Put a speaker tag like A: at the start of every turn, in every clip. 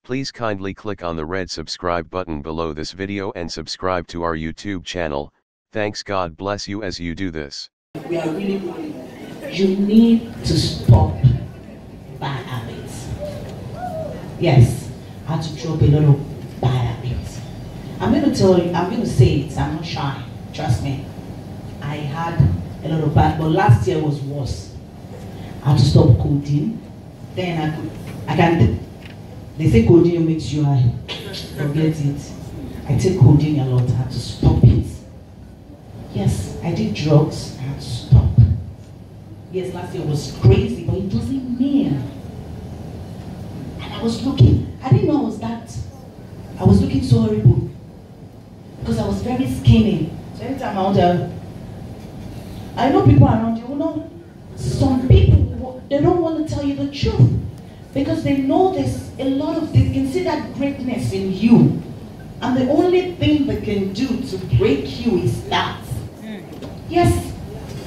A: Please kindly click on the red subscribe button below this video and subscribe to our YouTube channel. Thanks, God bless you as you do this.
B: We are really you need to stop bad habits. Yes, I had to drop a lot of bad habits. I'm going to tell you, I'm going to say it, I'm not shy, trust me. I had a lot of bad, but last year was worse. I had to stop codeine. Then I can't. They say codeine makes you high. Forget it. I take codeine a lot. I had to stop it. Yes, I did drugs. I had to stop. Yes, last year was crazy, but it doesn't mean. And I was looking. I didn't know I was that. I was looking so horrible because I was very skinny. So every time I want to, I know people around you. Know some people they don't want to tell you the truth. Because they know there's a lot of, they can see that greatness in you. And the only thing they can do to break you is that. Yes,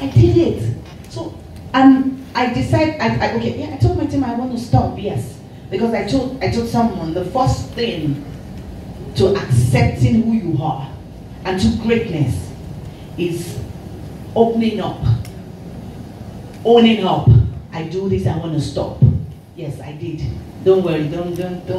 B: I did it. So, and I decided, I told my team I want to stop, yes. Because I told someone the first thing to accepting who you are and to greatness is opening up, owning up. I do this, I want to stop. Yes, I did. Don't worry, don't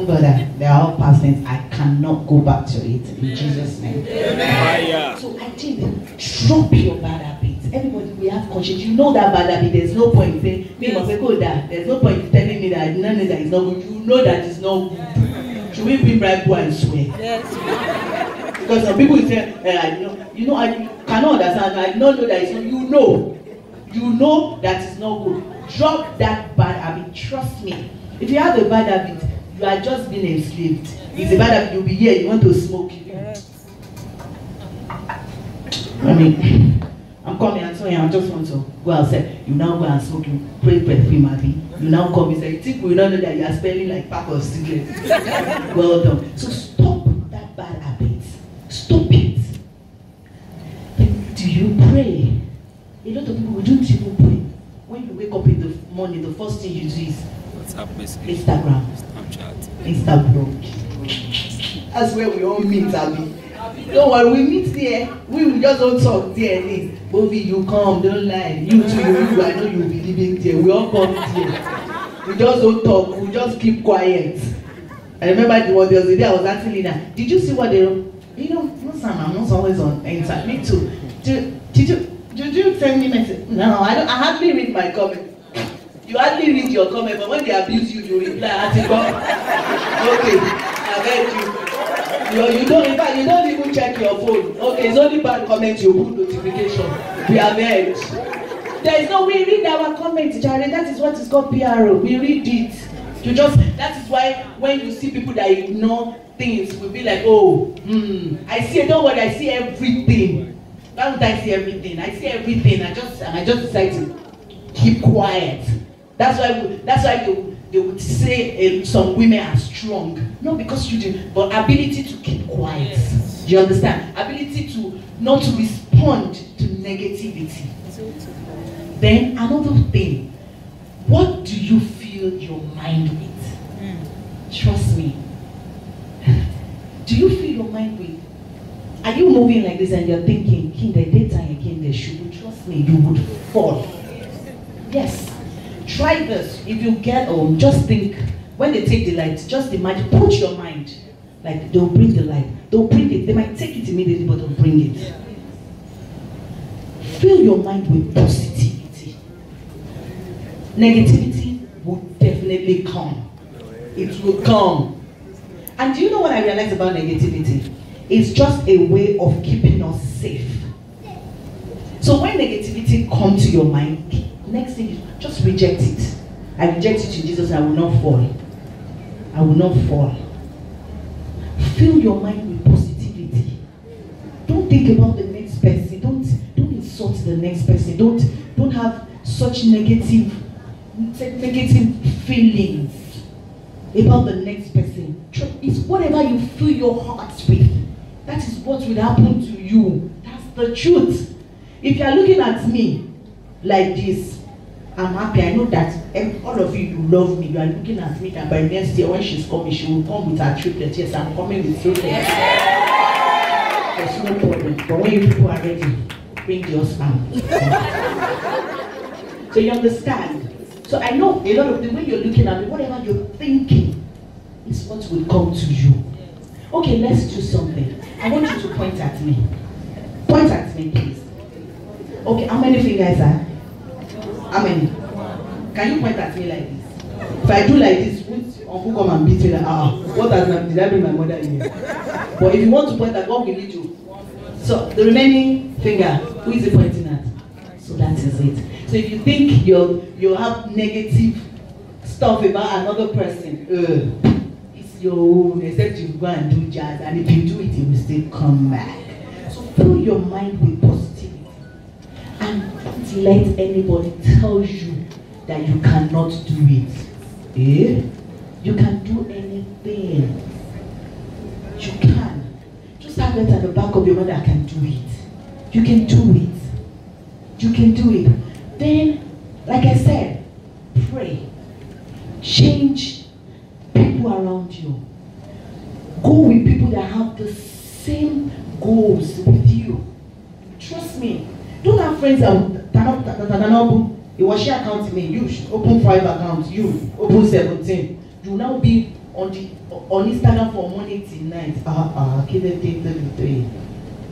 B: bother. They are all past tense. I cannot go back to it in Jesus' name. Amen. So I did. Drop your bad habits. Everybody, we have conscience. You know that bad habit. There's no point saying, there's no point telling me that none of that is not good. You know that it's not good. Should we bring Bible and swear? Yes. Because some people say, I cannot understand. I don't know that it's not. You know that it's not good. Drop that bad habit. Trust me. If you have a bad habit, you are just being enslaved. It's a bad habit. You'll be here. You want to smoke. I mean, I'm coming and saying I just want to go outside. You now go and smoke. You pray perfume, Abby. You now come and say, you think we don't know that you are spelling like pack of cigarettes. Well done. So stop that bad habit. Stop it. Then do you pray? A lot of people don't even pray. When you wake up in the morning, the first thing you do is Instagram, Instagram. That's where we all meet, Abby. Don't worry, we meet there. We just don't talk there. Bobby, you come, don't lie. You too, I know you'll be living there. We all come there. We just don't talk. We just keep quiet. I remember there was a day I was asking Lina, did you see what they wrote? I'm not always on Insta. Me too. Did you send me message? No, I hardly read my comment. You hardly read your comment, but when they abuse you, you reply. Okay, I bet you. You don't. In fact, you don't even check your phone. Okay, it's only bad comments you put notification. We have heard. There is no. We read our comments, Jared. That is what is called PRO. We read it. That is why when you see people that ignore things, we'll be like, oh, I see. Don't worry, I see everything. Why would I see everything? I see everything. I just decide to keep quiet. That's why they would say some women are strong. Not because you do, but ability to keep quiet. Do you understand? Ability to not to respond to negativity. Then another thing, what do you fill your mind with? Trust me. Do you fill your mind with? Are you moving like this and you're thinking, in the daytime again, they should? Trust me, you would fall. Yes. Try this. If you get home, just think, when they take the light, just imagine, put your mind, like they'll bring the light. They'll bring it. They might take it immediately, but they'll bring it. Fill your mind with positivity. Negativity will definitely come. It will come. And do you know what I realized about negativity? It's just a way of keeping us safe. So when negativity comes to your mind, next thing is just reject it. I reject it in Jesus. I will not fall. I will not fall. Fill your mind with positivity. Don't think about the next person. Don't insult the next person. Don't have such negative feelings about the next person. It's whatever you fill your heart with. That is what will happen to you. That's the truth. If you are looking at me like this, I'm happy. I know that all of you love me. You are looking at me, and by next year when she's coming, she will come with her triplets. Yes, I'm coming with triplets. There's no problem. But when you people are ready, bring the husband. So you understand? So I know a lot of the way you're looking at me, whatever you're thinking, is what will come to you. Okay, let's do something. I want you to point at me. Point at me, please. Okay, how many fingers are? How many? Can you point at me like this? If I do like this, Uncle come and beat me like, what has did I bring my mother in here? But if you want to point at, what will you do? So the remaining finger, who is it pointing at? So that is it. So if you think you have negative stuff about another person, it's your own, except you go and do jazz, and if you do it, it will still come back. So fill your mind with positivity. And don't let anybody tell you that you cannot do it. You can do anything. You can. Just have it at the back of your mind, I can do it. You can do it. You can do it. Then, like I said, pray. Change people around you. Go with people that have the same goals with you. Trust me. Don't have friends that you will share account me. You open 5 accounts. You open 17. You will now be on Instagram from morning till night. Do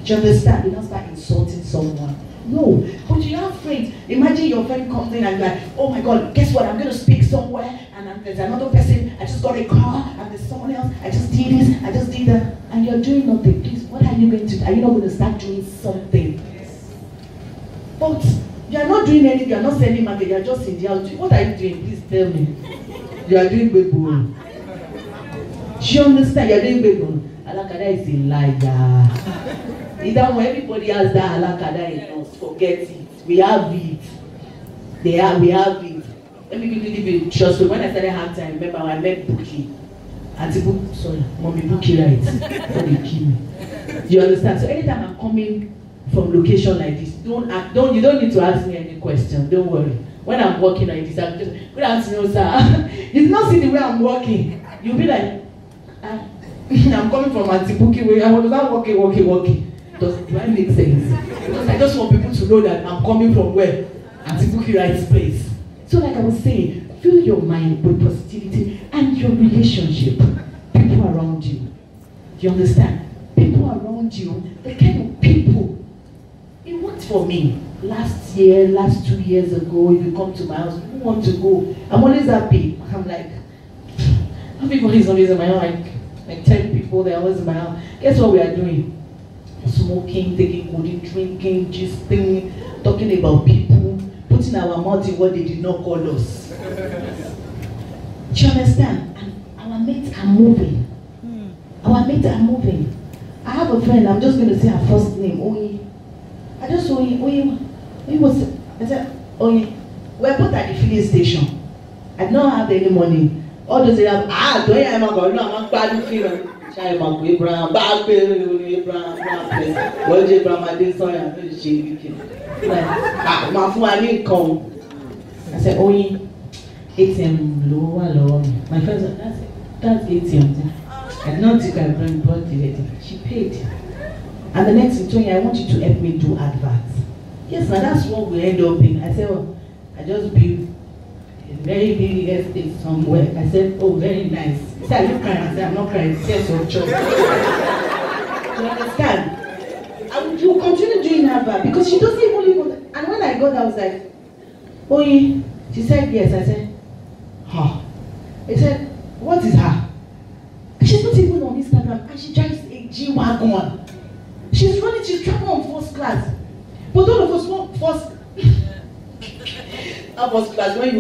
B: you understand? You don't start insulting someone. No, but you have friends. Imagine your friend comes in and you're like, oh my God, guess what? I'm going to speak somewhere, and there's another person. I just got a car, and there's someone else. I just did this, I just did that, and you're doing nothing. Please, what are you going to do? Are you not going to start doing something? But you are not doing anything. You are not sending market. You are just in the house. What are you doing? Please tell me. You are doing bebo. Do you understand? You are doing bebo. Alakada is a liar. Either when everybody has that alakada in us, forget it. We have it. We have it. Let me quickly give you a trust. When I started halftime, remember I met Buki. Mommy Buki, right? So they kill me. You understand? So anytime I'm coming from location like this, you don't need to ask me any question. Don't worry. When I'm walking like this, I'm just, good afternoon, sir. You do not see the way I'm walking. You'll be like, I'm coming from Antibuki way. I was not walking. Do I make sense? Because I just want people to know that I'm coming from where? Antibuki right place. So like I was saying, fill your mind with positivity and your relationship. People around you. Do you understand? People around you, the kind of people. It worked for me. Last 2 years ago, if you come to my house, who want to go? I'm always happy. I'm like, everybody's always in my house. Like 10 people, they're always in my house. Guess what we are doing? Smoking, taking codeine, drinking, gisting, talking about people, putting our mouth in what they did not call us. Do you understand? And our mates are moving. Our mates are moving. I have a friend, I'm just going to say her first name, Oyi. I just saw Oyi. I said, Oyi, we're both at the filling station. I don't have any money. All those have, don't you have I'm bad feeling. Abraham, what did Abraham do? I said, Oyi, ATM lower. My friend said, that's ATM. I did not think I brought the lady. She paid. And the next thing, Tony, I want you to help me do adverts. Yes, now that's what we end up in. I said, well, I just built a very big estate somewhere. I said, oh, very nice. He said, are you crying? I said, I'm not crying. It's just your job. You understand? And you continue doing advert because she doesn't even live on. And when I got there, I was like, oh, she said, yes. I said, huh. I said, what is her? She's not even on Instagram and she drives a G-Wagon. She's traveling on first class. But all of us want first class when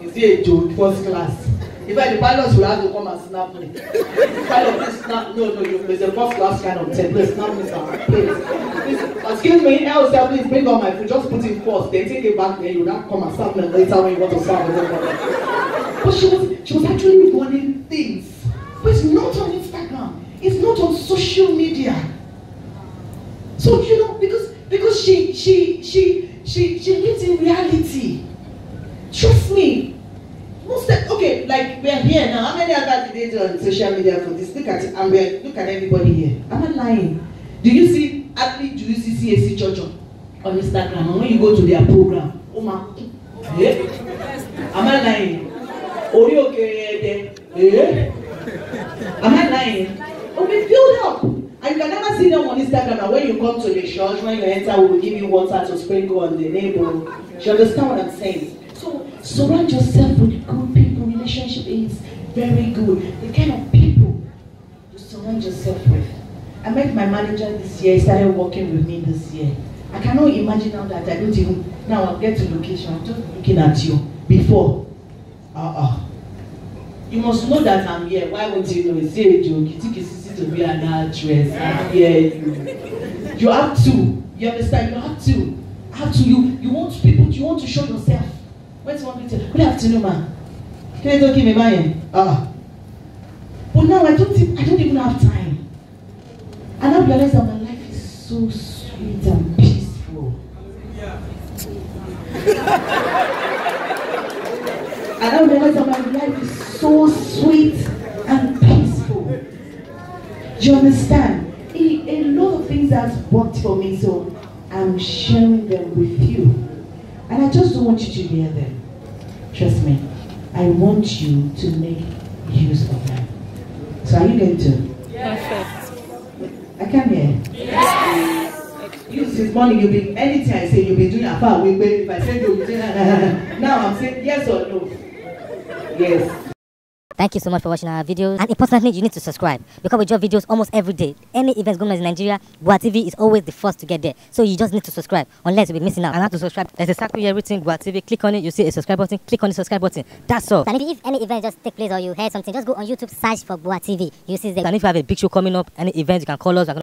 B: you see a joke, first class. In fact, the pilots will have to come and snap me. Pilot, snap. No, there's a first class kind of thing. Please snap me, sir. Please. Excuse me, else, please bring on my food. Just put it first. Then take it back there. You will not come and snap me later when you want to snap me. But she was actually running things. But it's not on Instagram. It's not on social media. So you know, because she lives in reality. posted on social media for this. Look at it, Amber. Look at everybody here. I'm not lying. Do you see athlete? Do you see CAC Church on Instagram? And when you go to their program, oh my, yeah. Am I lying? Am I lying? Oh, we filled up. And you can never see them on Instagram. And when you come to the church, when you enter, we will give you water to sprinkle on the neighbor. Do you understand what I'm saying? So surround yourself with good people. Relationship is very good. The kind of people you surround yourself with. I met my manager this year. He started working with me this year. I cannot imagine now that I don't even. Now I'll get to location. I'm just looking at you. Before. You must know that I'm here. Why won't you know? It's a joke. You think it's easy to be an actress. I'm here. You have to. You understand? You have to. You want people. You want to show yourself. Where's one people? Good afternoon, man. Can you talk to me, man? But now I don't even have time. And I realize that my life is so sweet and peaceful. And I realize that my life is so sweet and peaceful. Do you understand? A lot of things have worked for me, so I'm sharing them with you. And I just don't want you to hear them. Trust me. I want you to make use of them. So are you going to?
C: Perfect.
B: I can't hear. Yes. Use this money, you'll be, anything I say, you'll be doing a far away. If I say no, you say now I'm saying yes or no. Yes.
C: Thank you so much for watching our videos. And importantly, you need to subscribe because we drop videos almost every day. Any events going on in Nigeria, Gua TV is always the first to get there. So you just need to subscribe unless you'll be missing out. And how to subscribe? There's a circle here written Gua TV. Click on it, you see a subscribe button. Click on the subscribe button. That's all.
D: And if any event just take place or you heard something, just go on YouTube, search for Gua TV. You see the.
C: And if you have a big show coming up, any event, you can call us.